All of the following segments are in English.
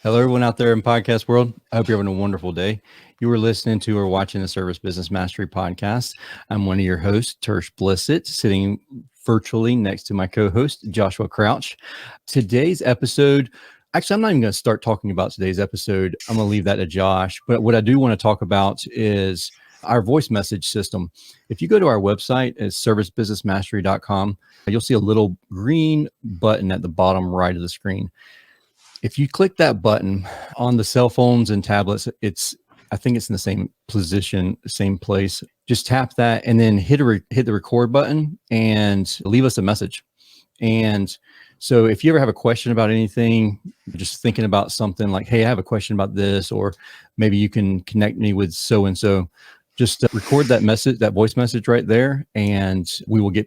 Hello, everyone out there in podcast world. I hope you're having a wonderful day. You are listening to or watching the Service Business Mastery podcast. I'm one of your hosts, Tersh Blissett, sitting virtually next to my co-host, Joshua Crouch. Today's episode, actually, I'm not even going to start talking about today's episode. I'm going to leave that to Josh. But what I do want to talk about is our voice message system. If you go to our website, it's servicebusinessmastery.com, you'll see a little green button at the bottom right of the screen. If you click that button on the cell phones and tablets, I think it's in the same position, same place. Just tap that and then hit the record button and leave us a message. And so if you ever have a question about anything, just thinking about something like, hey, I have a question about this, or maybe you can connect me with so-and-so, just record that message, that voice message right there, and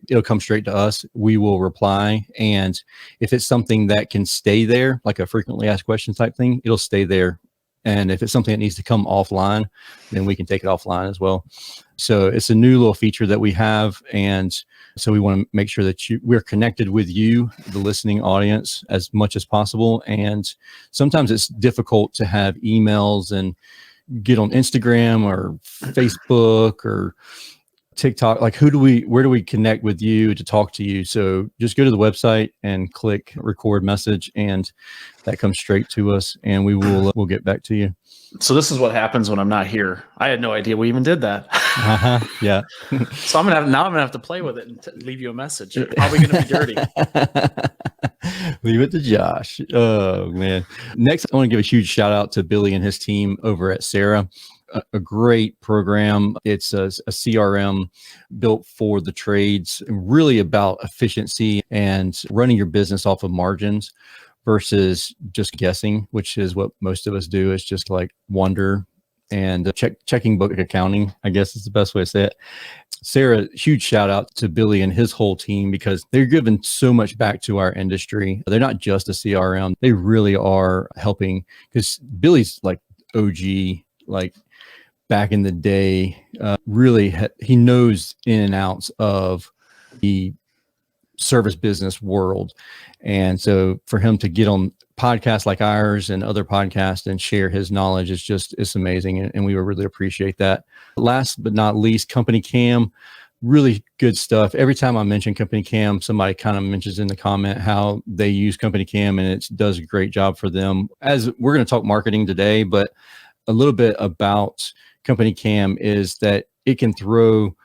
it'll come straight to us. We will reply. And if it's something that can stay there, like a frequently asked questions type thing, it'll stay there. And if it's something that needs to come offline, then we can take it offline as well. So it's a new little feature that we have. And so we want to make sure that we're connected with you, the listening audience, as much as possible. And sometimes it's difficult to have emails and get on Instagram or Facebook or TikTok. Like where do we connect with you to talk to you? So just go to the website and click record message, and that comes straight to us, and we'll get back to you. So this is what happens when I'm not here. I had no idea we even did that. Yeah. So I'm gonna have to play with it and leave you a message. It's probably gonna be dirty. Leave it to Josh. Oh man. Next, I want to give a huge shout out to Billy and his team over at Sarah. A great program. It's a CRM built for the trades, really about efficiency and running your business off of margins versus just guessing, which is what most of us do. It's just like wonder and checking book accounting, I guess is the best way to say it. Sarah, huge shout out to Billy and his whole team, because they're giving so much back to our industry. They're not just a CRM. They really are helping, because Billy's like OG, like back in the day, he knows in and outs of the service business world. And so for him to get on podcasts like ours and other podcasts and share his knowledge it's amazing. And we really appreciate that. Last but not least, Company Cam, really good stuff. Every time I mention Company Cam, somebody kind of mentions in the comment how they use Company Cam, and it does a great job for them. As we're going to talk marketing today, but a little bit about Company Cam is that it can throw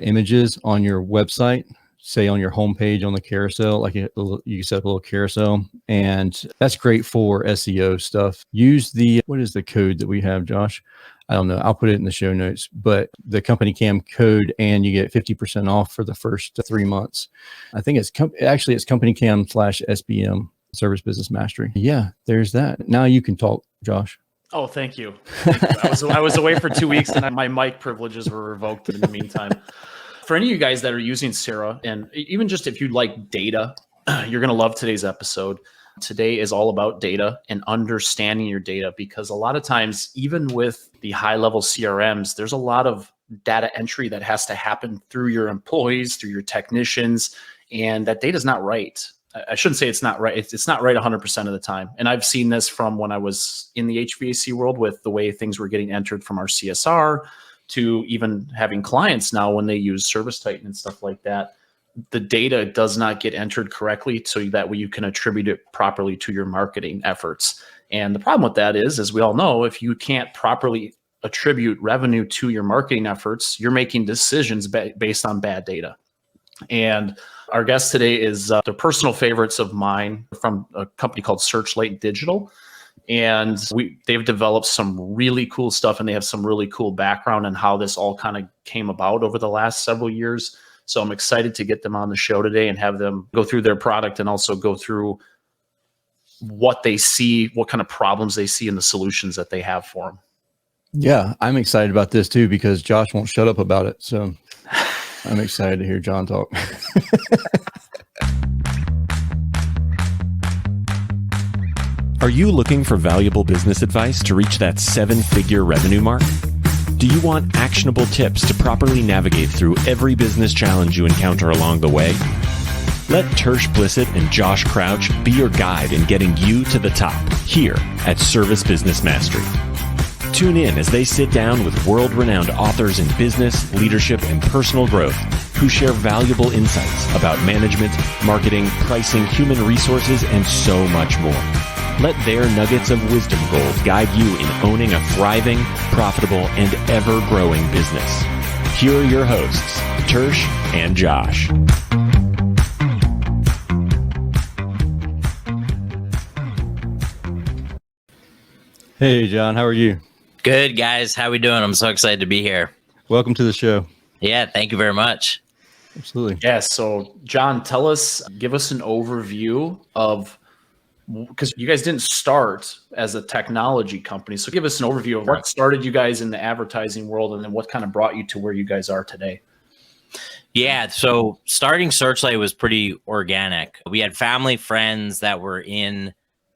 images on your website, say on your homepage on the carousel, like you set up a little carousel, and that's great for SEO stuff. Use what is the code that we have, Josh? I don't know. I'll put it in the show notes, but the Company Cam code, and you get 50% off for the first 3 months. I think it's Company Cam /SBM, Service Business Mastery. Yeah, there's that. Now you can talk, Josh. Oh, thank you. I was away for 2 weeks, and my mic privileges were revoked in the meantime. For any of you guys that are using Sarah, and even just if you like data, you're going to love today's episode. Today is all about data and understanding your data, because a lot of times, even with the high-level CRMs, there's a lot of data entry that has to happen through your employees, through your technicians, and that data is not right. I shouldn't say it's not right. It's not right 100% of the time. And I've seen this from when I was in the HVAC world with the way things were getting entered from our CSR, to even having clients now when they use Service Titan and stuff like that. The data does not get entered correctly, so that way you can attribute it properly to your marketing efforts. And the problem with that is, as we all know, if you can't properly attribute revenue to your marketing efforts, you're making decisions based on bad data. And our guest today is they're personal favorites of mine from a company called Searchlight Digital. And they've developed some really cool stuff, and they have some really cool background on how this all kind of came about over the last several years. So I'm excited to get them on the show today and have them go through their product, and also go through what they see, what kind of problems they see, and the solutions that they have for them. Yeah, I'm excited about this too, because Josh won't shut up about it. So I'm excited to hear John talk. Are you looking for valuable business advice to reach that 7-figure revenue mark? Do you want actionable tips to properly navigate through every business challenge you encounter along the way? Let Tersh Blissett and Josh Crouch be your guide in getting you to the top here at Service Business Mastery. Tune in as they sit down with world-renowned authors in business, leadership, and personal growth who share valuable insights about management, marketing, pricing, human resources, and so much more. Let their nuggets of wisdom gold guide you in owning a thriving, profitable, and ever-growing business. Here are your hosts, Tersh and Josh. Hey, John, how are you? Good, guys. How we doing? I'm so excited to be here. Welcome to the show. Yeah, thank you very much. Absolutely. Yeah. So, John, give us an overview of, because you guys didn't start as a technology company. So give us an overview of what started you guys in the advertising world and then what kind of brought you to where you guys are today. Yeah. So starting Searchlight was pretty organic. We had family friends that were in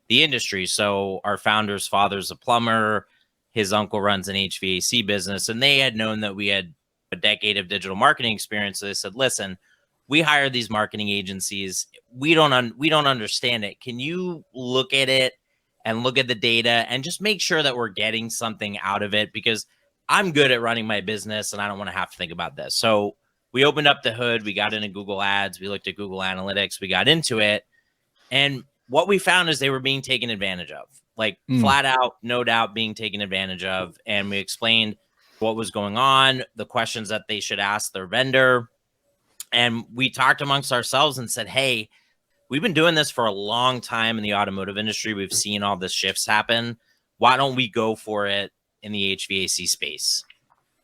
the industry. So our founder's father's a plumber. His uncle runs an HVAC business, and they had known that we had a decade of digital marketing experience. So they said, listen, we hire these marketing agencies. We don't understand it. Can you look at it and look at the data and just make sure that we're getting something out of it? Because I'm good at running my business and I don't want to have to think about this. So we opened up the hood. We got into Google Ads. We looked at Google Analytics. We got into it. And what we found is they were being taken advantage of, like flat out, no doubt being taken advantage of. And we explained what was going on, the questions that they should ask their vendor. And we talked amongst ourselves and said, hey, we've been doing this for a long time in the automotive industry. We've seen all the shifts happen. Why don't we go for it in the HVAC space?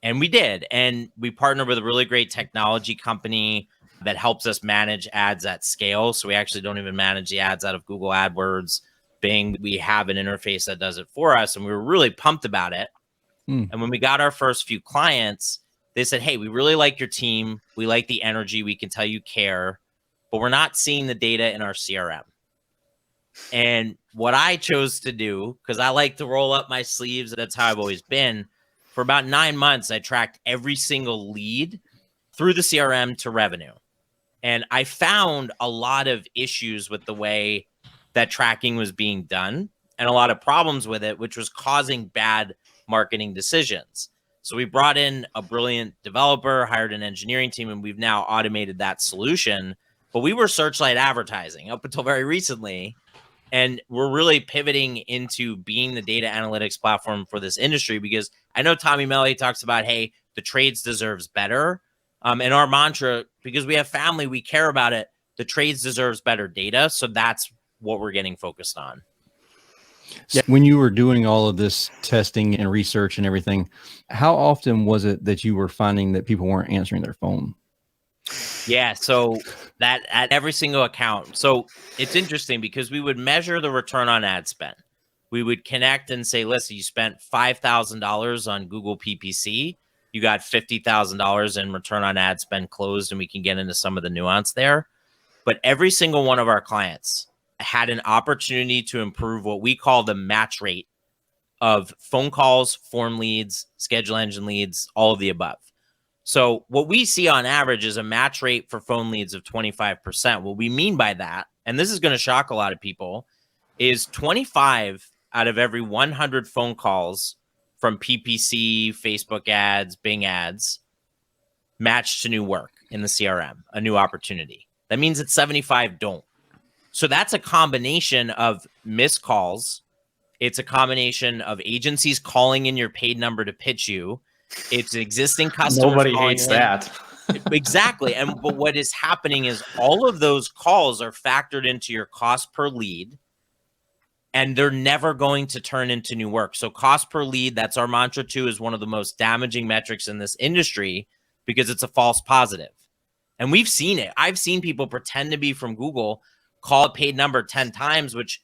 And we did. And we partnered with a really great technology company that helps us manage ads at scale. So we actually don't even manage the ads out of Google AdWords, Bing. We have an interface that does it for us. And we were really pumped about it. And when we got our first few clients, they said, hey, we really like your team. We like the energy. We can tell you care, but we're not seeing the data in our CRM. And what I chose to do, because I like to roll up my sleeves, that's how I've always been. For about 9 months, I tracked every single lead through the CRM to revenue. And I found a lot of issues with the way that tracking was being done and a lot of problems with it, which was causing bad marketing decisions. So we brought in a brilliant developer, hired an engineering team, and we've now automated that solution. But we were Searchlight Advertising up until very recently. And we're really pivoting into being the data analytics platform for this industry, because I know Tommy Melly talks about, hey, the trades deserves better. And our mantra, because we have family, we care about it. The trades deserves better data. So that's what we're getting focused on. Yeah. When you were doing all of this testing and research and everything, how often was it that you were finding that people weren't answering their phone? Yeah, so that at every single account. So it's interesting because we would measure the return on ad spend. We would connect and say, listen, you spent $5,000 on Google PPC. You got $50,000 in return on ad spend closed, and we can get into some of the nuance there. But every single one of our clients had an opportunity to improve what we call the match rate of phone calls, form leads, schedule engine leads, all of the above. So what we see on average is a match rate for phone leads of 25%. What we mean by that, and this is going to shock a lot of people, is 25 out of every 100 phone calls from PPC, Facebook ads, Bing ads, match to new work in the CRM, a new opportunity. That means that 75 don't. So that's a combination of missed calls. It's a combination of agencies calling in your paid number to pitch you. It's existing customers. Nobody hates that. Exactly. But what is happening is all of those calls are factored into your cost per lead, and they're never going to turn into new work. So cost per lead, that's our mantra too, is one of the most damaging metrics in this industry because it's a false positive. And we've seen it. I've seen people pretend to be from Google, call a paid number 10 times, which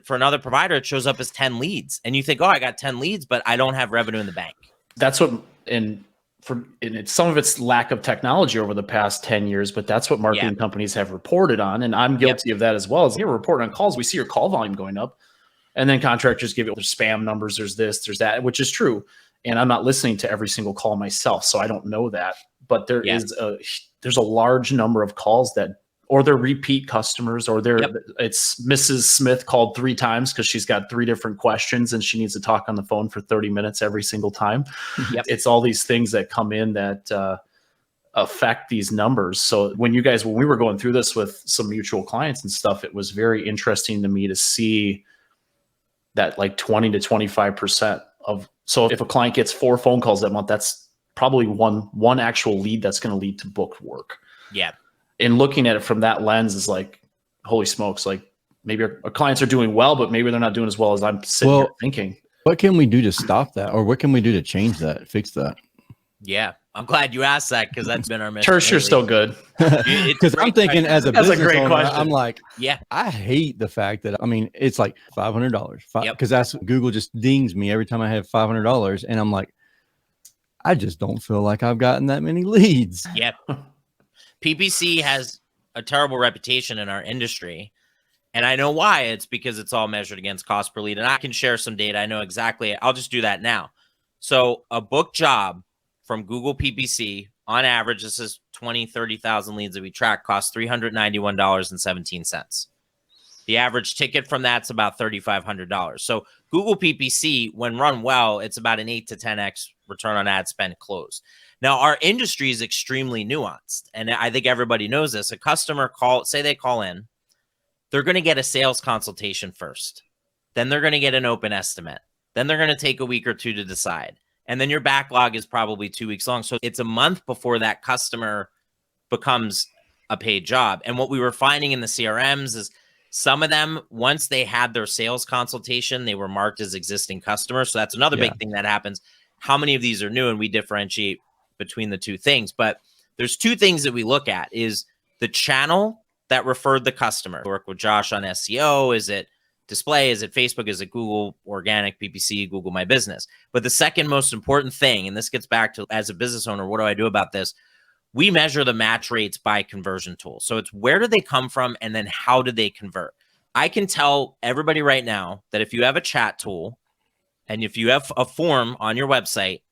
for another provider, it shows up as 10 leads. And you think, oh, I got 10 leads, but I don't have revenue in the bank. That's what, and it's some of its lack of technology over the past 10 years, but that's what marketing companies have reported on. And I'm guilty of that as well. As you're reporting on calls, we see your call volume going up, and then contractors give it their spam numbers. There's this, there's that, which is true. And I'm not listening to every single call myself, so I don't know that. But there's a large number of calls that or they're repeat customers, or Yep. it's Mrs. Smith called 3 times because she's got 3 different questions and she needs to talk on the phone for 30 minutes every single time. Yep. It's all these things that come in that affect these numbers. So when we were going through this with some mutual clients and stuff, it was very interesting to me to see that like 20 to 25% of, so if a client gets 4 phone calls that month, that's probably one actual lead that's going to lead to booked work. Yeah. And looking at it from that lens is like, holy smokes, like maybe our clients are doing well, but maybe they're not doing as well as I'm sitting here thinking. What can we do to stop that? Or what can we do to change that, fix that? Yeah. I'm glad you asked that because that's been our mission. Tertiary's still good. Because I'm thinking as a That's a business great owner, question. I'm like, Yeah. I hate the fact that, I mean, it's like $500 because Yep. that's Google just dings me every time I have $500. And I'm like, I just don't feel like I've gotten that many leads. Yep. PPC has a terrible reputation in our industry. And I know why. It's because it's all measured against cost per lead. And I can share some data. I know exactly. I'll just do that now. So a book job from Google PPC, on average, this is 20, 30,000 leads that we track, costs $391.17. The average ticket from that's about $3,500. So Google PPC, when run well, it's about an 8 to 10x return on ad spend closed. Now, our industry is extremely nuanced, and I think everybody knows this. A customer say they call in, they're going to get a sales consultation first. Then they're going to get an open estimate. Then they're going to take a week or 2 to decide. And then your backlog is probably 2 weeks long. So it's a month before that customer becomes a paid job. And what we were finding in the CRMs is some of them, once they had their sales consultation, they were marked as existing customers. So that's another big thing that happens. How many of these are new? And we differentiate between the 2 things. But there's 2 things that we look at is the channel that referred the customer. Work with Josh on SEO. Is it display? Is it Facebook? Is it Google organic, PPC, Google My Business? But the second most important thing, and this gets back to as a business owner, what do I do about this? We measure the match rates by conversion tool. So it's where do they come from and then how do they convert? I can tell everybody right now that if you have a chat tool and if you have a form on your website,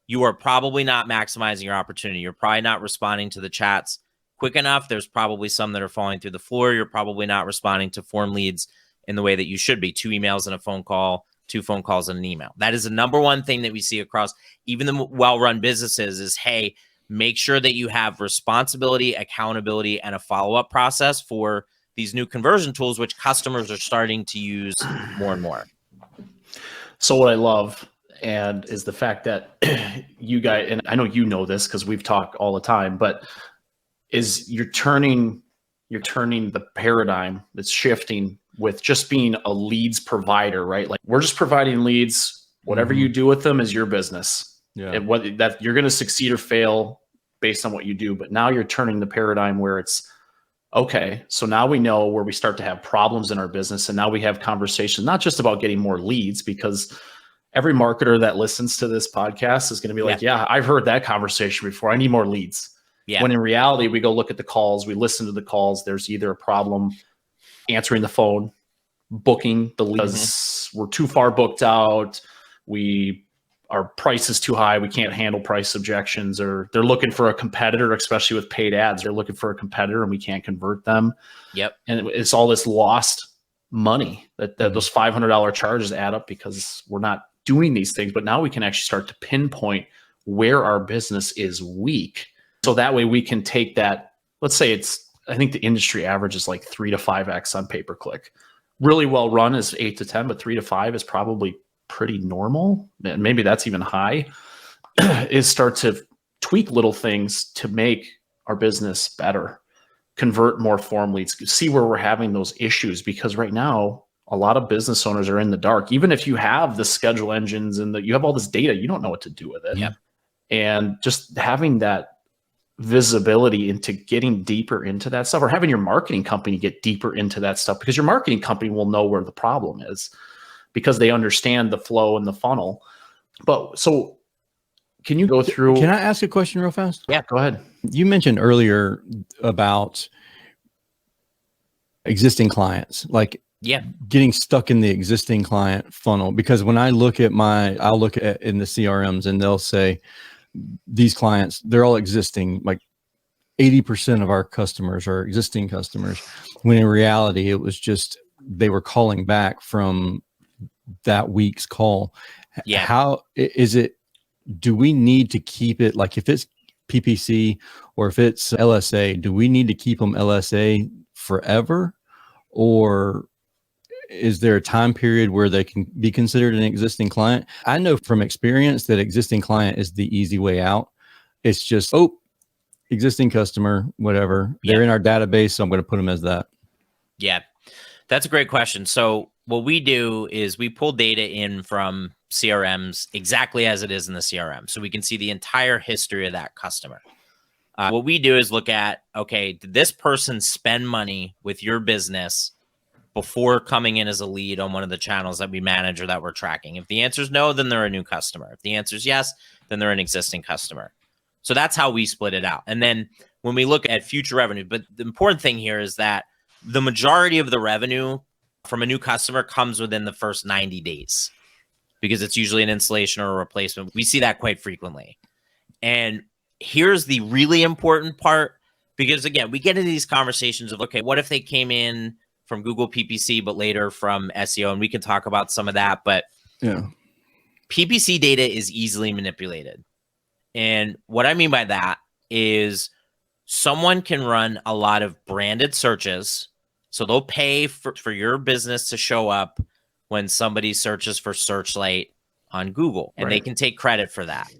you are probably not maximizing your opportunity. You're probably not responding to the chats quick enough. There's probably some that are falling through the floor. You're probably not responding to form leads in the way that you should be. 2 emails and a phone call, 2 phone calls and an email. That is the number one thing that we see across even the well-run businesses is, hey, make sure that you have responsibility, accountability, and a follow-up process for these new conversion tools, which customers are starting to use more and more. So what I love is the fact that you guys, and I know you know this because we've talked all the time, but is you're turning the paradigm that's shifting with just being a leads provider, right? Like we're just providing leads. Whatever you do with them is your business. Yeah. And that you're going to succeed or fail based on what you do. But now you're turning the paradigm where it's okay. So now we know where we start to have problems in our business. And now we have conversations, not just about getting more leads, because every marketer that listens to this podcast is going to be like, yeah, I've heard that conversation before. I need more leads. Yeah. When in reality, we go look at the calls, we listen to the calls. There's either a problem answering the phone, booking the leads. We're too far booked out. Our price is too high. We can't handle price objections, or they're looking for a competitor, especially with paid ads. They're looking for a competitor and we can't convert them. Yep. And it's all this lost money that those $500 charges add up because we're not doing these things. But now we can actually start to pinpoint where our business is weak. So that way we can take that, let's say I think the industry average is like 3 to 5x on pay-per-click. Really well run is 8 to 10, but 3 to 5 is probably pretty normal. And maybe that's even high. Is start to tweak little things to make our business better, convert more form leads, see where we're having those issues. Because right now, a lot of business owners are in the dark. Even if you have the schedule engines and you have all this data, you don't know what to do with it. Yep. And just having that visibility into getting deeper into that stuff, or having your marketing company get deeper into that stuff, because your marketing company will know where the problem is because they understand the flow and the funnel. But so can you go through? Can I ask a question real fast? Yeah, go ahead. You mentioned earlier about existing clients, like getting stuck in the existing client funnel. Because when I look at I'll look at in the CRMs and they'll say, these clients, they're all existing, like 80% of our customers are existing customers, when in reality, it was just they were calling back from that week's call. Yeah. How is it? Do we need to keep it, like if it's PPC or if it's LSA, do we need to keep them LSA forever? Or is there a time period where they can be considered an existing client? I know from experience that existing client is the easy way out. It's just, existing customer, whatever. They're in our database, so I'm going to put them as that. Yeah, that's a great question. So what we do is we pull data in from CRMs exactly as it is in the CRM. So we can see the entire history of that customer. What we do is look at, okay, did this person spend money with your business before coming in as a lead on one of the channels that we manage or that we're tracking? If the answer is no, then they're a new customer. If the answer is yes, then they're an existing customer. So that's how we split it out. And then when we look at future revenue, but the important thing here is that the majority of the revenue from a new customer comes within the first 90 days because it's usually an installation or a replacement. We see that quite frequently. And here's the really important part, because again, we get into these conversations of, okay, what if they came in from Google PPC, but later from SEO? And we can talk about some of that, but PPC data is easily manipulated. And what I mean by that is someone can run a lot of branded searches. So they'll pay for your business to show up when somebody searches for Searchlight on Google, and they can take credit for that.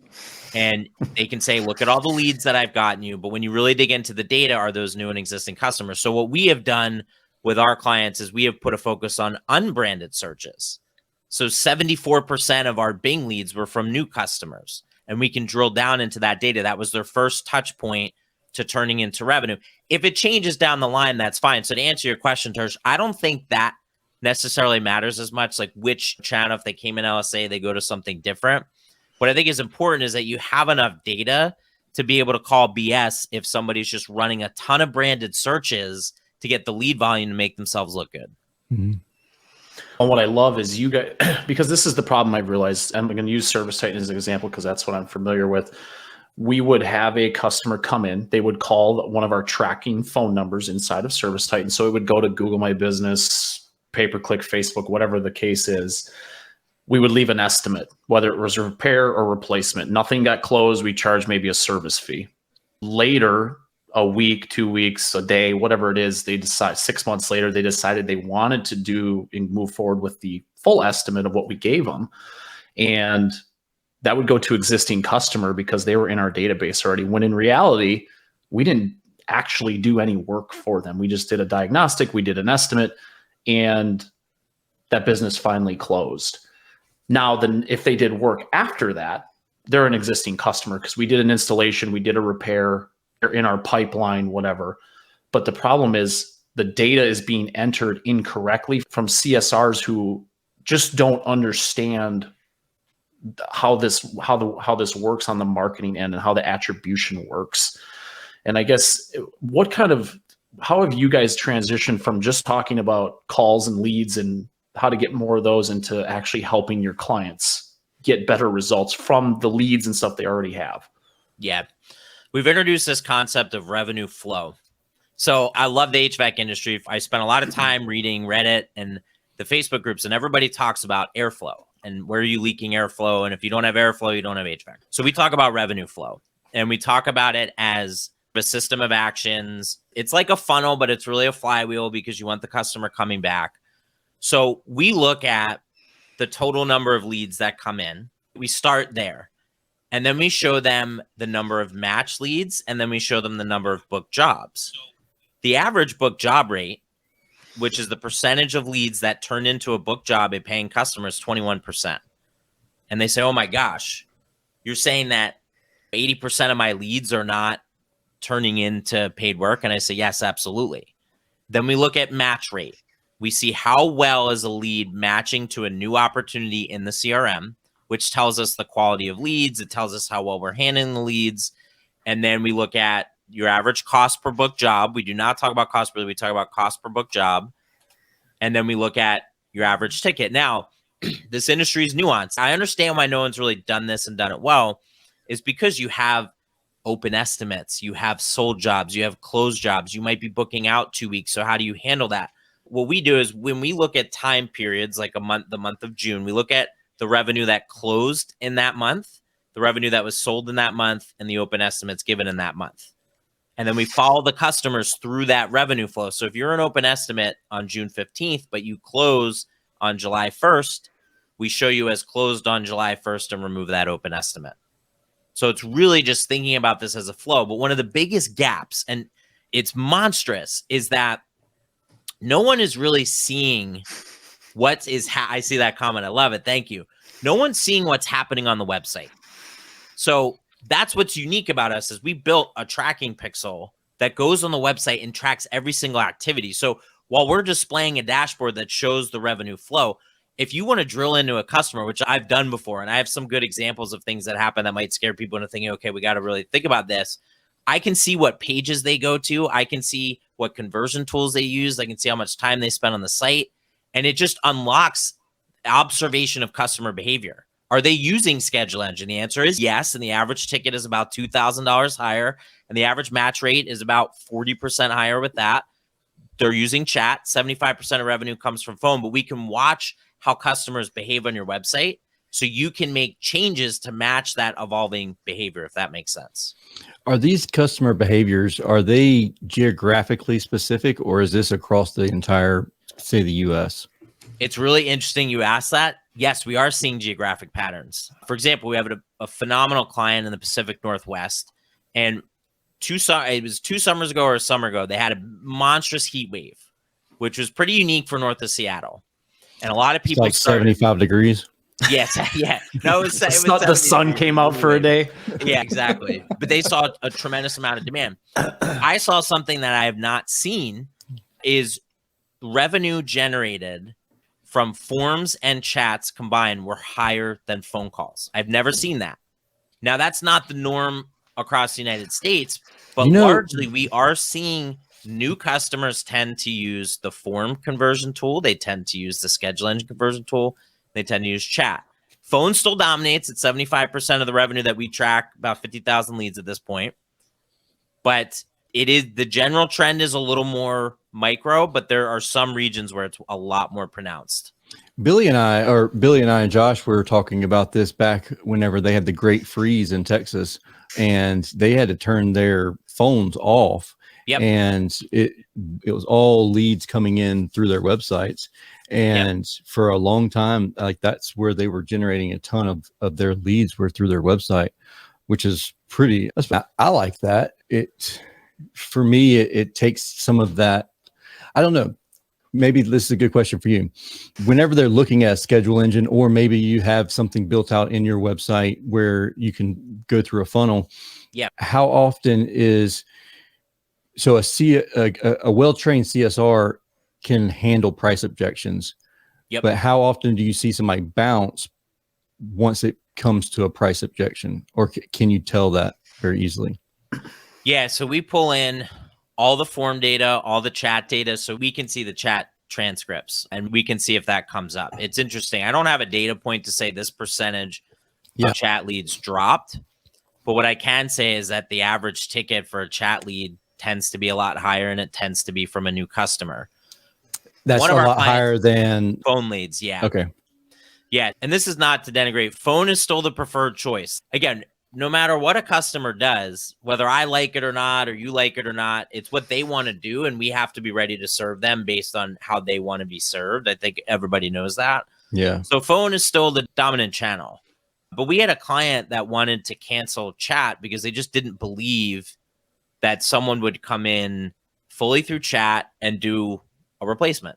And they can say, look at all the leads that I've gotten you. But when you really dig into the data, are those new and existing customers? So what we have done with our clients is we have put a focus on unbranded searches. So 74% of our Bing leads were from new customers. And we can drill down into that data. That was their first touch point to turning into revenue. If it changes down the line, that's fine. So to answer your question, Tersh, I don't think that necessarily matters as much, like which channel. If they came in LSA, they go to something different. What I think is important is that you have enough data to be able to call BS if somebody's just running a ton of branded searches to get the lead volume to make themselves look good. Mm-hmm. And what I love is you guys, because this is the problem I've realized, I'm going to use Service Titan as an example because that's what I'm familiar with. We would have a customer come in, they would call one of our tracking phone numbers inside of Service Titan. So it would go to Google My Business, pay-per-click, Facebook, whatever the case is. We would leave an estimate, whether it was a repair or replacement. Nothing got closed. We charge maybe a service fee. Later, a week, 2 weeks, a day, whatever it is, they decide 6 months later, they decided they wanted to do and move forward with the full estimate of what we gave them. And that would go to existing customer because they were in our database already, when in reality, we didn't actually do any work for them. We just did a diagnostic, we did an estimate, and that business finally closed. Now, then if they did work after that, they're an existing customer because we did an installation, we did a repair, they're in our pipeline, whatever. But the problem is the data is being entered incorrectly from CSRs who just don't understand how this works on the marketing end and how the attribution works. And I guess how have you guys transitioned from just talking about calls and leads and how to get more of those into actually helping your clients get better results from the leads and stuff they already have? Yeah. We've introduced this concept of revenue flow. So I love the HVAC industry. I spent a lot of time reading Reddit and the Facebook groups, and everybody talks about airflow and where are you leaking airflow? And if you don't have airflow, you don't have HVAC. So we talk about revenue flow, and we talk about it as a system of actions. It's like a funnel, but it's really a flywheel because you want the customer coming back. So we look at the total number of leads that come in. We start there. And then we show them the number of match leads, and then we show them the number of booked jobs. The average booked job rate, which is the percentage of leads that turn into a booked job, a paying customer, is 21%. And they say, oh my gosh, you're saying that 80% of my leads are not turning into paid work? And I say, yes, absolutely. Then we look at match rate. We see how well is a lead matching to a new opportunity in the CRM, which tells us the quality of leads. It tells us how well we're handling the leads. And then we look at your average cost per book job. We do not talk about cost per lead. We talk about cost per book job. And then we look at your average ticket. Now, this industry is nuanced. I understand why no one's really done this and done it well, is because you have open estimates, you have sold jobs, you have closed jobs, you might be booking out 2 weeks. So how do you handle that? What we do is when we look at time periods, like the month of June, we look at the revenue that closed in that month, the revenue that was sold in that month, and the open estimates given in that month. And then we follow the customers through that revenue flow. So if you're an open estimate on June 15th, but you close on July 1st, we show you as closed on July 1st and remove that open estimate. So it's really just thinking about this as a flow. But one of the biggest gaps, and it's monstrous, is that no one is really seeing what is, I see that comment. I love it. Thank you. No one's seeing what's happening on the website. So that's what's unique about us is we built a tracking pixel that goes on the website and tracks every single activity. So while we're displaying a dashboard that shows the revenue flow, if you want to drill into a customer, which I've done before, and I have some good examples of things that happen that might scare people into thinking, okay, we got to really think about this. I can see what pages they go to. I can see what conversion tools they use. I can see how much time they spend on the site. And it just unlocks observation of customer behavior. Are they using Schedule Engine? The answer is yes. And the average ticket is about $2,000 higher. And the average match rate is about 40% higher with that. They're using chat. 75% of revenue comes from phone. But we can watch how customers behave on your website so you can make changes to match that evolving behavior, if that makes sense. Are these customer behaviors, are they geographically specific, or is this across the entire, say, the US? It's really interesting you asked that. Yes, we are seeing geographic patterns. For example, we have a phenomenal client in the Pacific Northwest, and it was 2 summers ago or a summer ago, they had a monstrous heat wave, which was pretty unique for north of Seattle. And a lot of people like 75 degrees. Yes, yeah. No, it was not the sun came out for a day. Yeah, exactly. But they saw a tremendous amount of demand. I saw something that I have not seen is revenue generated from forms and chats combined were higher than phone calls. I've never seen that. Now, that's not the norm across the United States, but largely we are seeing new customers tend to use the form conversion tool. They tend to use the schedule engine conversion tool. They tend to use chat. Phone still dominates at 75% of the revenue that we track, about 50,000 leads at this point. But it is, the general trend is a little more micro, but there are some regions where it's a lot more pronounced. Billy and I and Josh were talking about this back whenever they had the great freeze in Texas, and they had to turn their phones off. Yep. And it was all leads coming in through their websites. And for a long time, like that's where they were generating a ton of their leads were through their website, which is pretty, I like that. For me, it takes some of that. I don't know. Maybe this is a good question for you. Whenever they're looking at a schedule engine, or maybe you have something built out in your website where you can go through a funnel. Yeah. How often is, so a well-trained CSR can handle price objections. Yep. But how often do you see somebody bounce once it comes to a price objection? Or can you tell that very easily? Yeah, so we pull in all the form data, all the chat data, so we can see the chat transcripts and we can see if that comes up. It's interesting. I don't have a data point to say this percentage of chat leads dropped, but what I can say is that the average ticket for a chat lead tends to be a lot higher, and it tends to be from a new customer. That's a lot higher than phone leads. Yeah. Okay. Yeah. And this is not to denigrate. Phone is still the preferred choice. Again, no matter what a customer does, whether I like it or not, or you like it or not, it's what they want to do. And we have to be ready to serve them based on how they want to be served. I think everybody knows that. Yeah. So phone is still the dominant channel. But we had a client that wanted to cancel chat because they just didn't believe that someone would come in fully through chat and do a replacement.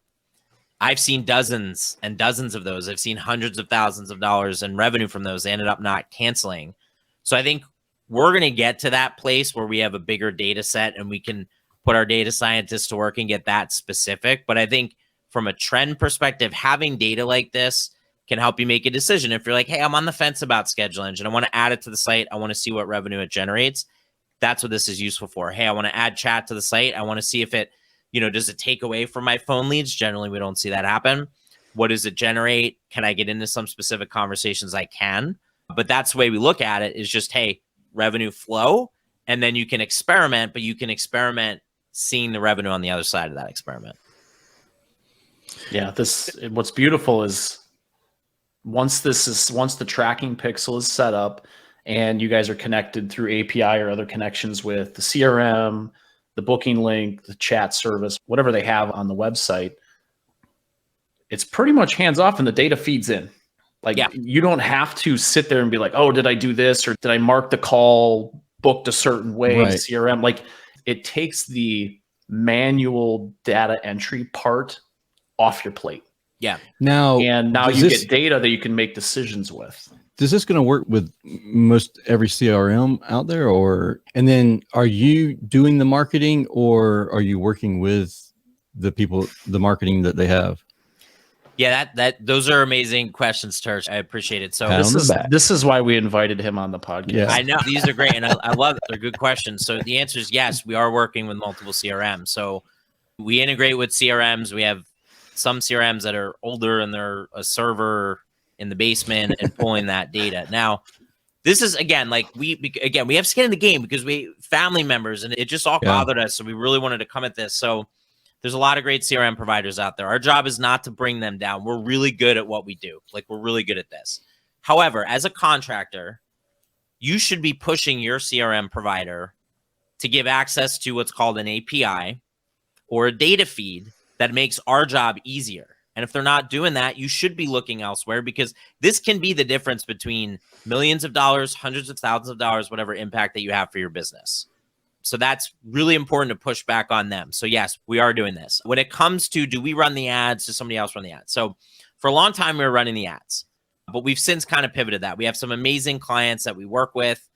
I've seen dozens and dozens of those. I've seen hundreds of thousands of dollars in revenue from those. They ended up not canceling. So I think we're going to get to that place where we have a bigger data set and we can put our data scientists to work and get that specific. But I think from a trend perspective, having data like this can help you make a decision. If you're like, hey, I'm on the fence about Schedule Engine, I want to add it to the site, I want to see what revenue it generates. That's what this is useful for. Hey, I want to add chat to the site. I want to see if it, does it take away from my phone leads? Generally, we don't see that happen. What does it generate? Can I get into some specific conversations? I can. But that's the way we look at it, is just, hey, revenue flow. And then you can experiment, but you can experiment seeing the revenue on the other side of that experiment. Yeah, what's beautiful is once the tracking pixel is set up and you guys are connected through API or other connections with the CRM, the booking link, the chat service, whatever they have on the website, it's pretty much hands off and the data feeds in. Like you don't have to sit there and be like, oh, did I do this? Or did I mark the call booked a certain way? Right. CRM, like it takes the manual data entry part off your plate. Yeah. Now you get data that you can make decisions with. Is this going to work with most every CRM out there, and then are you doing the marketing, or are you working with the people, the marketing that they have? Yeah, those are amazing questions, Turch. I appreciate it. So this is why we invited him on the podcast. Yeah. I know these are great, and I love it. They're good questions. So the answer is yes, we are working with multiple CRMs. So we integrate with CRMs. We have some CRMs that are older and they're a server in the basement and pulling that data. Now, this is again we have skin in the game because we family members, and it just all bothered us. So we really wanted to come at this. So there's a lot of great CRM providers out there. Our job is not to bring them down. We're really good at what we do. Like, we're really good at this. However, as a contractor, you should be pushing your CRM provider to give access to what's called an API or a data feed that makes our job easier. And if they're not doing that, you should be looking elsewhere, because this can be the difference between millions of dollars, hundreds of thousands of dollars, whatever impact that you have for your business. So that's really important to push back on them. So yes, we are doing this. When it comes to, do we run the ads? Does somebody else run the ads? So for a long time, we were running the ads, but we've since kind of pivoted that. We have some amazing clients that we work with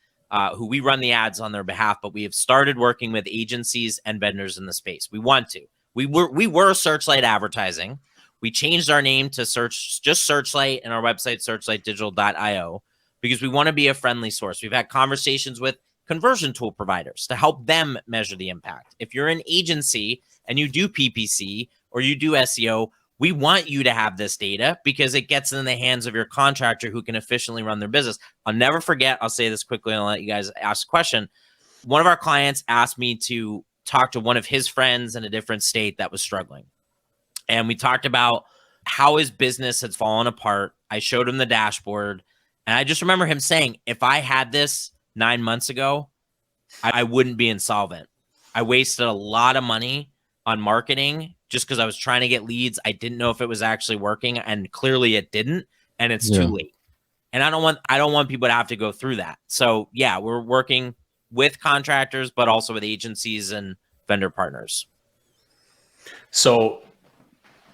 who we run the ads on their behalf, but we have started working with agencies and vendors in the space. We want to. We were Searchlight Advertising. We changed our name to Searchlight, and our website, searchlightdigital.io, because we want to be a friendly source. We've had conversations with conversion tool providers to help them measure the impact. If you're an agency and you do PPC or you do SEO, we want you to have this data because it gets in the hands of your contractor who can efficiently run their business. I'll never forget, I'll say this quickly and I'll let you guys ask a question. One of our clients asked me to talk to one of his friends in a different state that was struggling. And we talked about how his business had fallen apart. I showed him the dashboard. And I just remember him saying, if I had this 9 months ago, I wouldn't be insolvent. I wasted a lot of money on marketing just because I was trying to get leads. I didn't know if it was actually working, and clearly it didn't, and it's too late. And I don't want people to have to go through that. So yeah, we're working with contractors, but also with agencies and vendor partners. So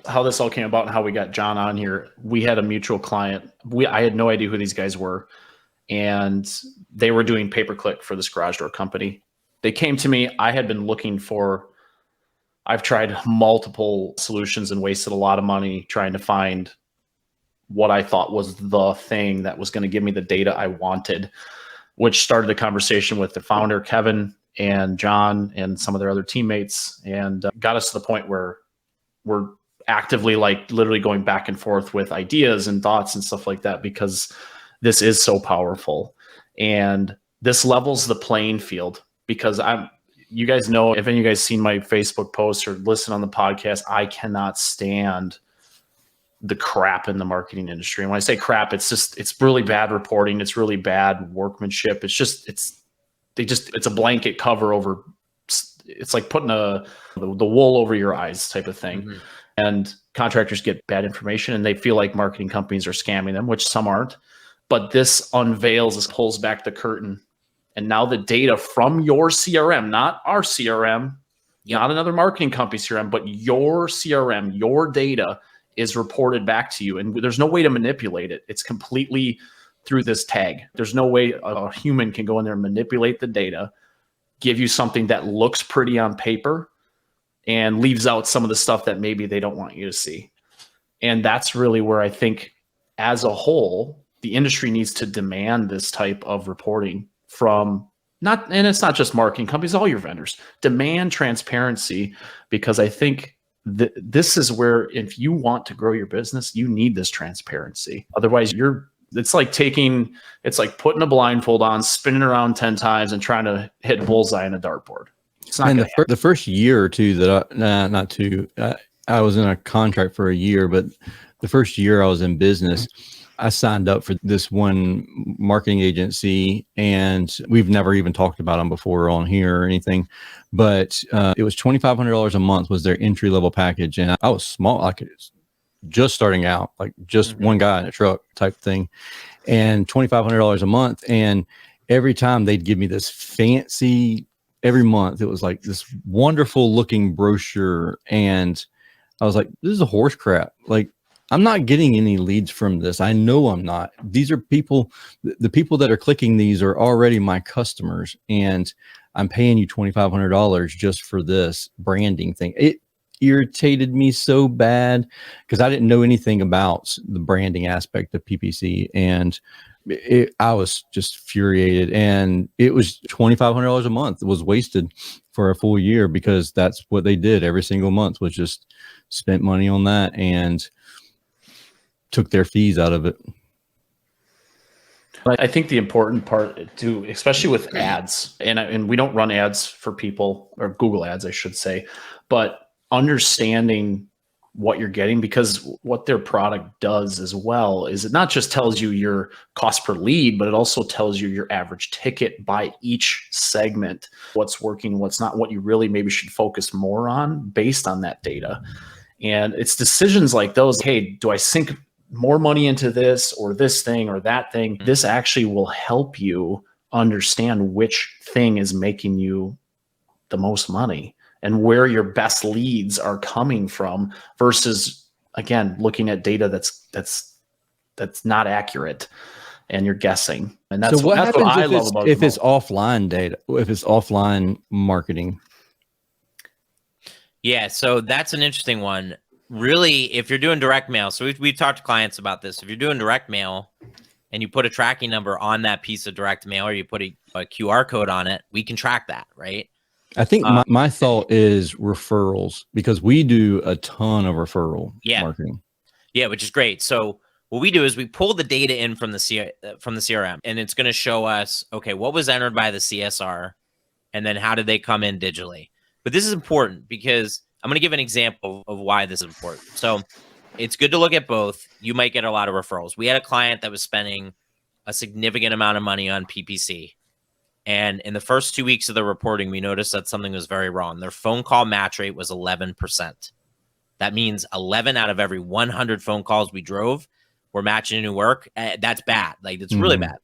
how this all came about and how we got John on here, we had a mutual client. I had no idea who these guys were, and they were doing pay-per-click for this garage door company. They came to me. I had been looking for, I've tried multiple solutions and wasted a lot of money trying to find what I thought was the thing that was going to give me the data I wanted, which started a conversation with the founder, Kevin, and John, and some of their other teammates, and got us to the point where we're actively, like, literally going back and forth with ideas and thoughts and stuff like that, because this is so powerful. And this levels the playing field, because you guys know, if any of you guys seen my Facebook posts or listen on the podcast, I cannot stand the crap in the marketing industry. And when I say crap, it's really bad reporting. It's really bad workmanship. It's a blanket cover over. It's like putting the wool over your eyes type of thing. Mm-hmm. And contractors get bad information and they feel like marketing companies are scamming them, which some aren't. But this pulls back the curtain. And now the data from your CRM, not our CRM, not another marketing company CRM, but your CRM, your data is reported back to you. And there's no way to manipulate it. It's completely through this tag. There's no way a human can go in there and manipulate the data, give you something that looks pretty on paper, and leaves out some of the stuff that maybe they don't want you to see. And that's really where I think, as a whole, the industry needs to demand this type of reporting from and it's not just marketing companies, all your vendors. Demand transparency, because I think this is where, if you want to grow your business, you need this transparency. Otherwise, you're It's like putting a blindfold on, spinning around 10 times and trying to hit bullseye on a dartboard. It's not and the first year or two that I was in a contract for a year, but the first year I was in business, I signed up for this one marketing agency, and we've never even talked about them before on here or anything, but it was $2,500 a month was their entry level package. And I was small, like just starting out, like just one guy in a truck type thing, and $2,500 a month. And every time they'd give me this fancy, every month it was like this wonderful looking brochure, and I was like, this is a horse crap. Like, I'm not getting any leads from this. I know I'm not. These are people, the people that are clicking these are already my customers, and I'm paying you $2,500 just for this branding thing. It irritated me so bad because I didn't know anything about the branding aspect of PPC, and I was just infuriated. And it was $2,500 a month. It was wasted for a full year because that's what they did every single month, was just spent money on that and took their fees out of it. I think the important part too, especially with ads, and we don't run ads for people, or Google ads, I should say, but understanding what you're getting, because what their product does as well is it not just tells you your cost per lead, but it also tells you your average ticket by each segment, what's working, what's not, what you really maybe should focus more on based on that data. And it's decisions like those. Hey, do I sink more money into this or this thing or that thing? This actually will help you understand which thing is making you the most money and where your best leads are coming from, versus, again, looking at data that's not accurate and you're guessing. And that's, so what that's happens what I love about it. If it's offline data, if it's offline marketing? Yeah, so that's an interesting one. Really, if you're doing direct mail, so we've talked to clients about this. If you're doing direct mail and you put a tracking number on that piece of direct mail, or you put a QR code on it, we can track that, right? I think my thought is referrals, because we do a ton of referral marketing. Yeah, which is great. So what we do is we pull the data in from the CRM, and it's going to show us, okay, what was entered by the CSR, and then how did they come in digitally? But this is important because I'm going to give an example of why this is important. So it's good to look at both. You might get a lot of referrals. We had a client that was spending a significant amount of money on PPC. And in the first 2 weeks of the reporting, we noticed that something was very wrong. Their phone call match rate was 11%. That means 11 out of every 100 phone calls we drove were matching into work. That's bad. Like, it's really bad.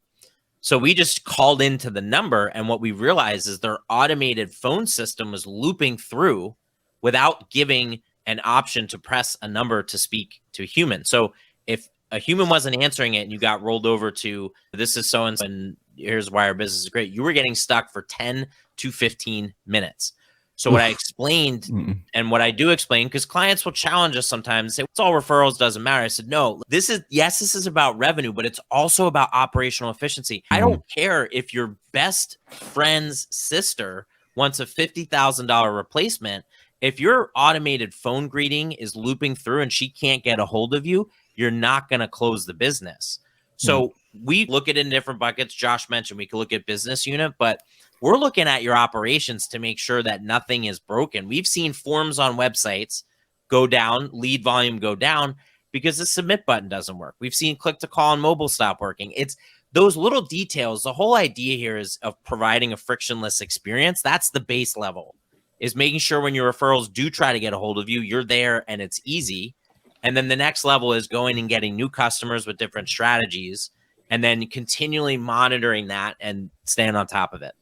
So we just called into the number, and what we realized is their automated phone system was looping through without giving an option to press a number to speak to a human. So if a human wasn't answering it and you got rolled over to, this is so-and-so and here's why our business is great, you were getting stuck for 10 to 15 minutes. So what I explained, and what I do explain, because clients will challenge us sometimes, say, it's all referrals, doesn't matter. I said, no, this is about revenue, but it's also about operational efficiency. I don't care if your best friend's sister wants a $50,000 replacement. If your automated phone greeting is looping through and she can't get a hold of you, you're not going to close the business. So we look at it in different buckets. Josh mentioned we could look at business unit, but we're looking at your operations to make sure that nothing is broken. We've seen forms on websites go down, lead volume go down, because the submit button doesn't work. We've seen click to call on mobile stop working. It's those little details. The whole idea here is of providing a frictionless experience. That's the base level, is making sure when your referrals do try to get a hold of you, you're there and it's easy. And then the next level is going and getting new customers with different strategies, and then continually monitoring that and staying on top of it.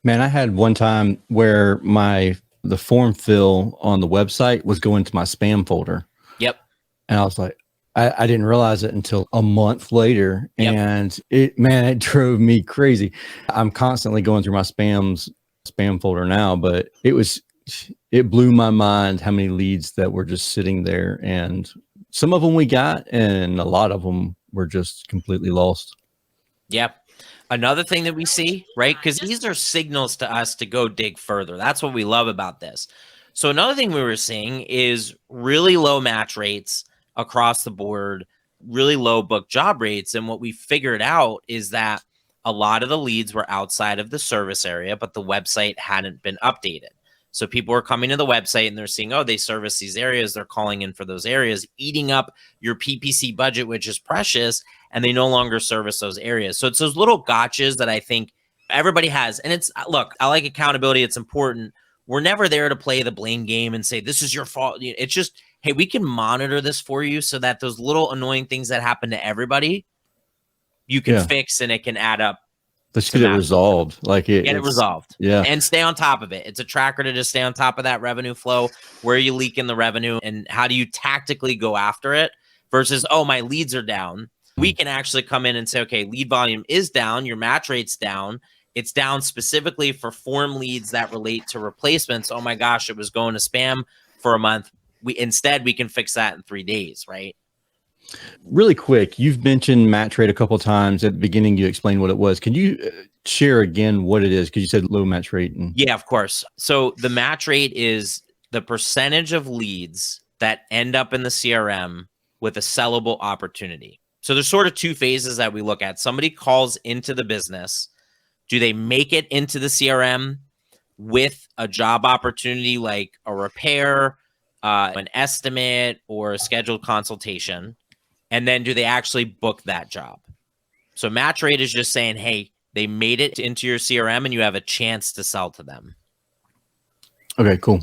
Man, I had one time where the form fill on the website was going to my spam folder. Yep. And I was like, I didn't realize it until a month later. Yep. And it drove me crazy. I'm constantly going through my spam folder now, but it blew my mind how many leads that were just sitting there, and some of them we got, and a lot of them were just completely lost. Yep. Another thing that we see, right? Because these are signals to us to go dig further. That's what we love about this. So another thing we were seeing is really low match rates across the board. really low book job rates. And what we figured out is that a lot of the leads were outside of the service area, but the website hadn't been updated. So people were coming to the website and they're seeing, oh, they service these areas. They're calling in for those areas, eating up your PPC budget, which is precious, and they no longer service those areas. So it's those little gotchas that I think everybody has. And it's, look, I like accountability. It's important. We're never there to play the blame game and say, this is your fault. It's just, hey, we can monitor this for you so that those little annoying things that happen to everybody, you can fix and it can add up. Let's get it resolved. Get it resolved. Yeah. And stay on top of it. It's a tracker to just stay on top of that revenue flow. Where are you leaking the revenue and how do you tactically go after it versus, oh, my leads are down. We can actually come in and say, okay, lead volume is down. Your match rate's down. It's down specifically for form leads that relate to replacements. Oh my gosh, it was going to spam for a month. We can fix that in 3 days, right? Really quick, you've mentioned match rate a couple of times. At the beginning, you explained what it was. Can you share again what it is? Because you said low match rate. Yeah, of course. So the match rate is the percentage of leads that end up in the CRM with a sellable opportunity. So there's sort of two phases that we look at. Somebody calls into the business. Do they make it into the CRM with a job opportunity like a repair, an estimate, or a scheduled consultation? And then do they actually book that job? So match rate is just saying, hey, they made it into your CRM and you have a chance to sell to them. Okay, cool.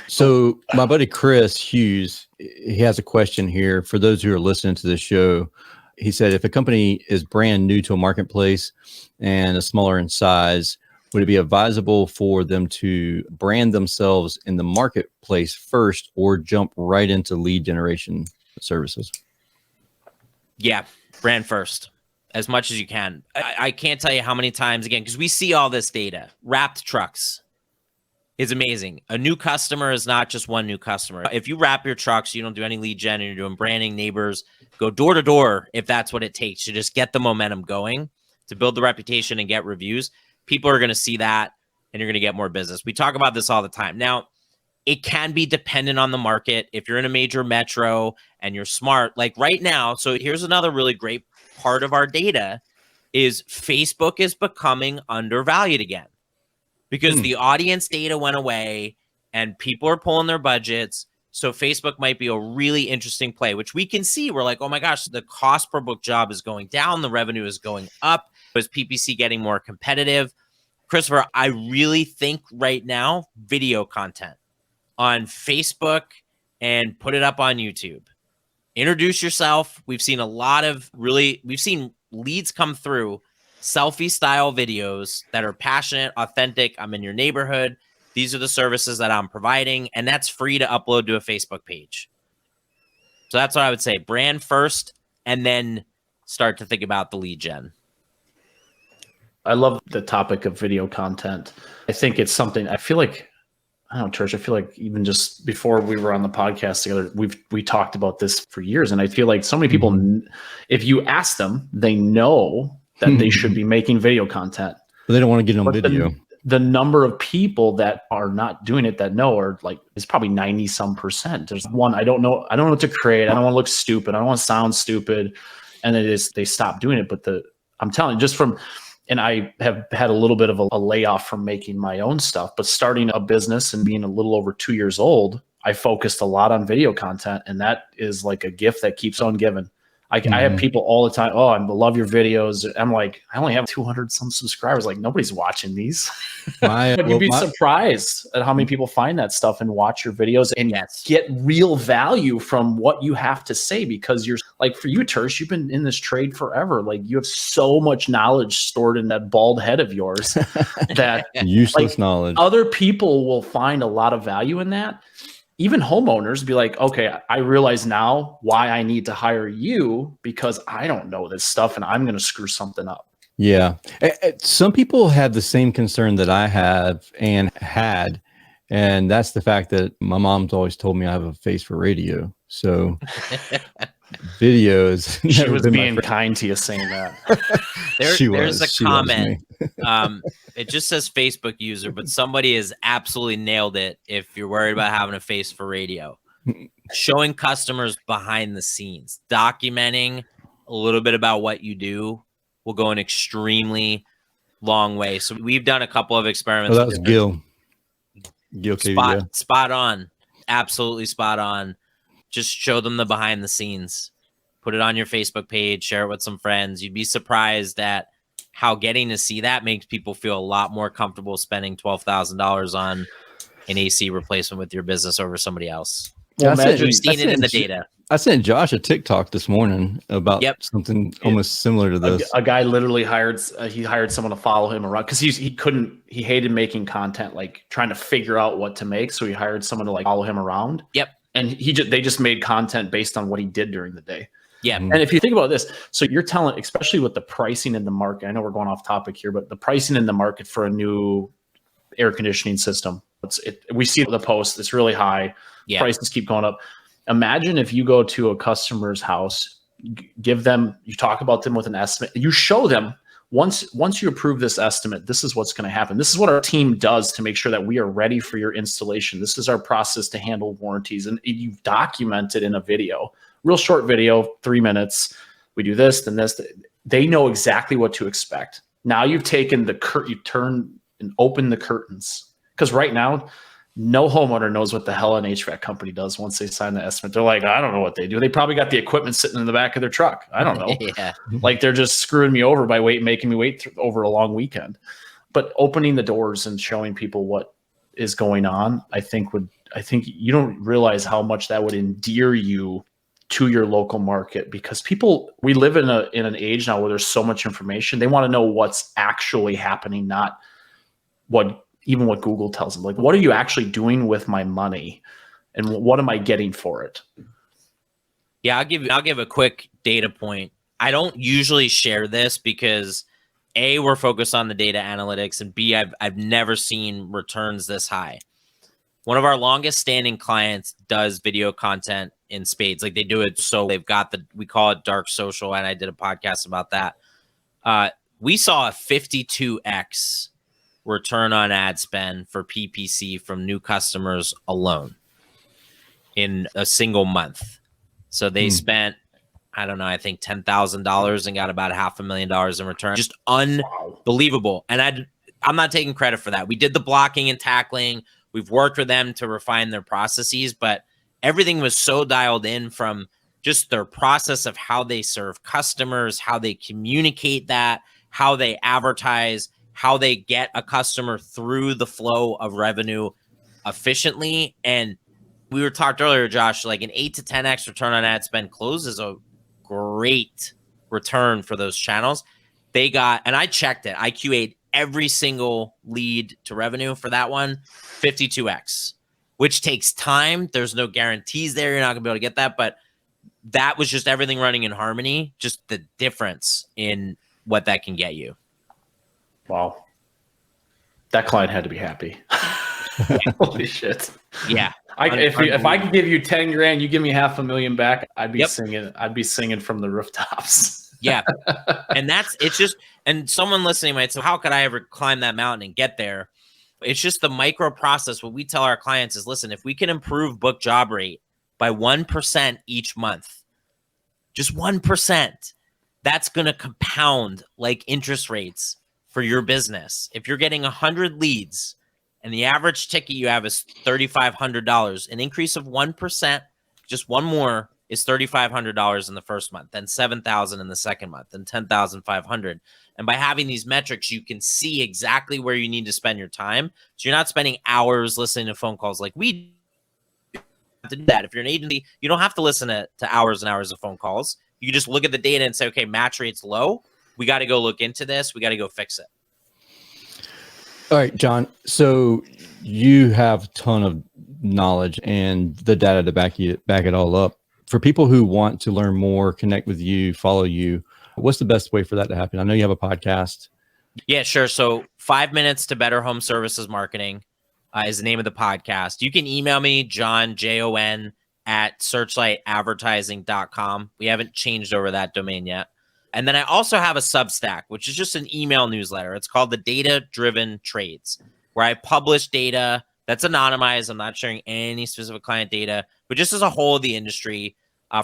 So my buddy Chris Hughes, he has a question here for those who are listening to this show. He said, if a company is brand new to a marketplace and is smaller in size, would it be advisable for them to brand themselves in the marketplace first or jump right into lead generation services? Yeah, brand first as much as you can. I can't tell you how many times, again, because we see all this data. Wrapped trucks is amazing. A new customer is not just one new customer. If you wrap your trucks, you don't do any lead gen, and you're doing branding, neighbors, go door to door if that's what it takes to just get the momentum going, to build the reputation and get reviews. People are going to see that and you're going to get more business. We talk about this all the time. Now, it can be dependent on the market. If you're in a major metro and you're smart, like right now. So here's another really great part of our data is Facebook is becoming undervalued again because the audience data went away and people are pulling their budgets. So Facebook might be a really interesting play, which we can see. We're like, oh my gosh, the cost per book job is going down. The revenue is going up. Is PPC getting more competitive? Christopher, I really think right now, video content on Facebook and put it up on YouTube. Introduce yourself. We've seen we've seen leads come through, selfie style videos that are passionate, authentic. I'm in your neighborhood. These are the services that I'm providing, and that's free to upload to a Facebook page. So that's what I would say. Brand first, and then start to think about the lead gen. I love the topic of video content. I think it's something I feel like, I don't know, Church, I feel like even just before we were on the podcast together, we talked about this for years. And I feel like so many people, if you ask them, they know that they should be making video content. But they don't want to get on video. The number of people that are not doing it that know are like, it's probably 90-some%. There's one, I don't know what to create. I don't want to look stupid. I don't want to sound stupid. And they stop doing it. But I'm telling you, just from, and I have had a little bit of a layoff from making my own stuff, but starting a business and being a little over 2 years old, I focused a lot on video content, and that is like a gift that keeps on giving. I have people all the time, oh, I love your videos. I'm like, I only have 200 some subscribers. Like, nobody's watching these. But you'd be surprised at how many people find that stuff and watch your videos and get real value from what you have to say, because you're like, for you, Tersh, you've been in this trade forever. Like, you have so much knowledge stored in that bald head of yours that useless knowledge. Other people will find a lot of value in that. Even homeowners be like, okay, I realize now why I need to hire you, because I don't know this stuff and I'm going to screw something up. Yeah. Some people have the same concern that I have and had, and that's the fact that my mom's always told me I have a face for radio. So videos. She was being kind to you saying that. There's a comment. It just says Facebook user, but somebody has absolutely nailed it if you're worried about having a face for radio. showing customers behind the scenes, documenting a little bit about what you do will go an extremely long way. So we've done a couple of experiments. Oh, that was Gil. Spot on. Absolutely spot on. Just show them the behind the scenes. Put it on your Facebook page, share it with some friends. You'd be surprised at how getting to see that makes people feel a lot more comfortable spending $12,000 on an AC replacement with your business over somebody else. Well, We've seen it in the data. I sent Josh a TikTok this morning about something almost similar to this. A guy literally hired someone to follow him around because he hated making content, like trying to figure out what to make. So he hired someone to like follow him around. Yep. And they just made content based on what he did during the day. Yeah. And if you think about this, so you're telling, especially with the pricing in the market, I know we're going off topic here, but the pricing in the market for a new air conditioning system, we see the post, it's really high. Yeah. Prices keep going up. Imagine if you go to a customer's house, you talk about them with an estimate, you show them once you approve this estimate, this is what's going to happen. This is what our team does to make sure that we are ready for your installation. This is our process to handle warranties. And you've documented in a video, real short video, 3 minutes. We do this, then this. They know exactly what to expect. Now you've taken you turn and open the curtains. Because right now, no homeowner knows what the hell an HVAC company does once they sign the estimate. They're like, I don't know what they do. They probably got the equipment sitting in the back of their truck. I don't know. Yeah. Like they're just screwing me over by making me wait over a long weekend. But opening the doors and showing people what is going on, I think you don't realize how much that would endear you to your local market, because we live in an age now where there's so much information. They want to know what's actually happening, not what Google tells them. Like, what are you actually doing with my money, and what am I getting for it? Yeah, I'll give a quick data point. I don't usually share this because A, we're focused on the data analytics, and B, I've never seen returns this high. One of our longest standing clients does video content in spades. Like they do it, so they've got we call it dark social, and I did a podcast about that. We saw a 52x return on ad spend for PPC from new customers alone in a single month. So they spent, I don't know, I think $10,000 and got about $500,000 in return. Just unbelievable. And I'm not taking credit for that. We did the blocking and tackling. We've worked with them to refine their processes, but everything was so dialed in from just their process of how they serve customers, how they communicate that, how they advertise, how they get a customer through the flow of revenue efficiently. And we were talked earlier, Josh, like an 8 to 10x return on ad spend close is a great return for those channels. They got, and I checked it, I QA'd every single lead to revenue for that one, 52x, which takes time. There's no guarantees there. You're not gonna be able to get that, but that was just everything running in harmony, just the difference in what that can get you. Wow. That client had to be happy. Holy shit. Yeah. If I could give you 10 grand, you give me $500,000 back, I'd be singing from the rooftops. Yeah. And and someone listening might say, how could I ever climb that mountain and get there? It's just the micro process. What we tell our clients is, listen, if we can improve book job rate by 1% each month, just 1%, that's going to compound like interest rates for your business. If you're getting 100 leads and the average ticket you have is $3,500, an increase of 1%, just one more, is $3,500 in the first month, then $7,000 in the second month, then $10,500. And by having these metrics, you can see exactly where you need to spend your time. So you're not spending hours listening to phone calls like we to do that. If you're an agency, you don't have to listen to hours and hours of phone calls. You can just look at the data and say, okay, match rate's low. We got to go look into this. We got to go fix it. All right, John. So you have a ton of knowledge and the data to back it all up. For people who want to learn more, connect with you, follow you, what's the best way for that to happen? I know you have a podcast. Yeah, sure. So 5 minutes to better home services marketing is the name of the podcast. You can email me, John, Jon, at searchlightadvertising.com. We haven't changed over that domain yet. And then I also have a Substack, which is just an email newsletter. It's called the Data Driven Trades, where I publish data That's anonymized. I'm not sharing any specific client data, but just as a whole of the industry,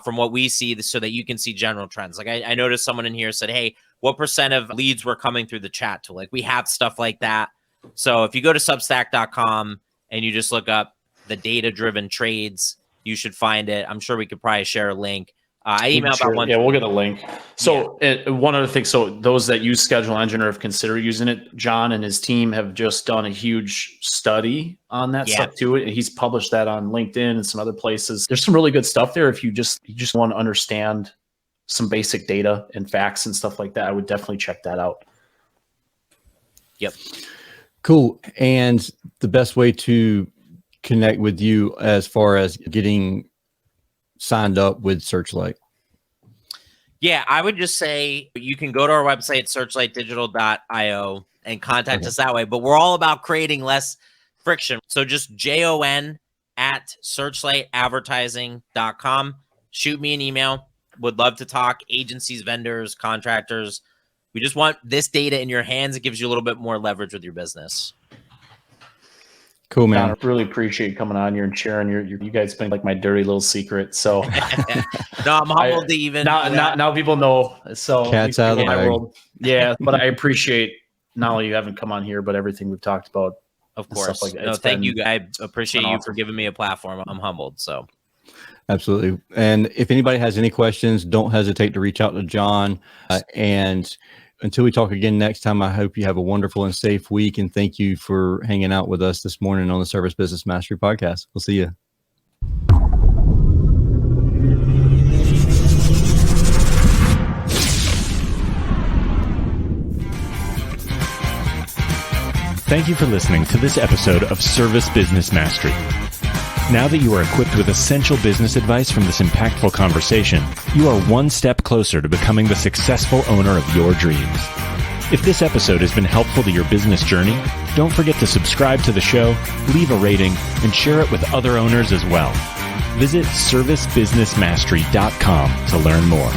from what we see, so that you can see general trends. Like I noticed someone in here said, hey, what % of leads were coming through the chat tool? Like we have stuff like that. So if you go to substack.com and you just look up the data-driven trades, you should find it. I'm sure we could probably share a link. I emailed that one. Yeah, we'll get a link. So one other thing, so those that use Schedule Engine or have considered using it, John and his team have just done a huge study on that stuff too. He's published that on LinkedIn and some other places. There's some really good stuff there. If you just want to understand some basic data and facts and stuff like that, I would definitely check that out. Yep. Cool. And the best way to connect with you as far as getting signed up with Searchlight? Yeah, I would just say you can go to our website, searchlightdigital.io, and contact us that way. But we're all about creating less friction. So just JON@searchlightadvertising.com. Shoot me an email. Would love to talk. Agencies, vendors, contractors. We just want this data in your hands. It gives you a little bit more leverage with your business. Cool, man. I really appreciate you coming on here and sharing you guys been like my dirty little secret. So no, I'm humbled to even now people know. So cat's out of the bag. World. Yeah, but I appreciate not only you haven't come on here, but everything we've talked about. Of course. Like that. No, thank you. I appreciate you for giving me a platform. I'm humbled. So absolutely. And if anybody has any questions, don't hesitate to reach out to John. And until we talk again next time, I hope you have a wonderful and safe week. And thank you for hanging out with us this morning on the Service Business Mastery Podcast. We'll see you. Thank you for listening to this episode of Service Business Mastery. Now that you are equipped with essential business advice from this impactful conversation, you are one step closer to becoming the successful owner of your dreams. If this episode has been helpful to your business journey, don't forget to subscribe to the show, leave a rating, and share it with other owners as well. Visit servicebusinessmastery.com to learn more.